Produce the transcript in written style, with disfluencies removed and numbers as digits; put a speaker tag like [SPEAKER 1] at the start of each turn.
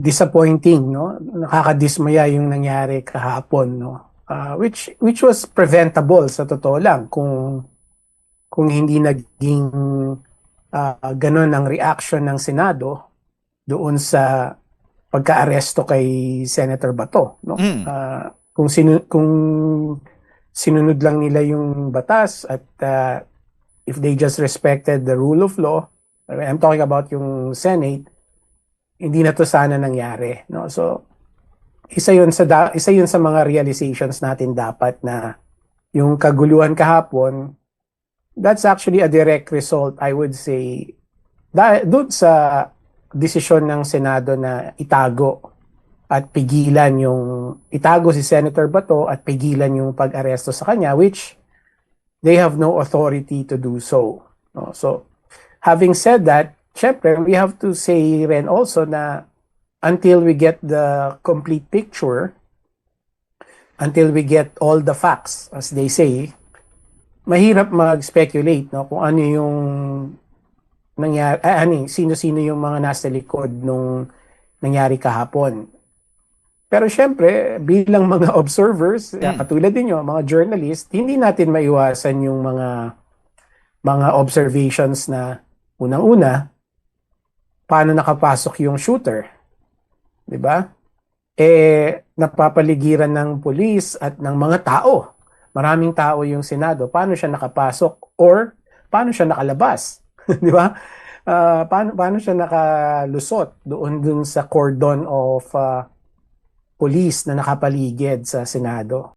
[SPEAKER 1] disappointing, no? Nakakadismaya yung nangyari kahapon, no? Which was preventable sa totoo lang kung hindi naging ganun ang reaction ng Senado doon sa pagka-aresto kay Senator Bato, no?
[SPEAKER 2] Mm.
[SPEAKER 1] Kung sinunod lang nila yung batas at if they just respected the rule of law, I'm talking about yung Senate, hindi na to sana nangyari, no? So isa yun sa mga realizations natin dapat na yung kaguluhan kahapon, that's actually a direct result, I would say, doon sa desisyon ng Senado na itago si Senator Bato at pigilan yung pag-aresto sa kanya, which they have no authority to do so, no? So having said that, syempre we have to say rin also na until we get the complete picture, until we get all the facts, as they say, mahirap mag-speculate, no, kung ano yung nangyari, sino-sino yung mga nasa likod nung nangyari kahapon. Pero syempre, bilang mga observers, katulad ninyo, mga journalists, hindi natin maiwasan yung mga observations na unang-una, paano nakapasok yung shooter, 'di ba? Napapaligiran ng pulis at ng mga tao. Maraming tao yung Senado. Paano siya nakapasok or paano siya nakalabas? 'Di ba? Paano siya nakalusot doon sa cordon of police na nakapaligid sa Senado?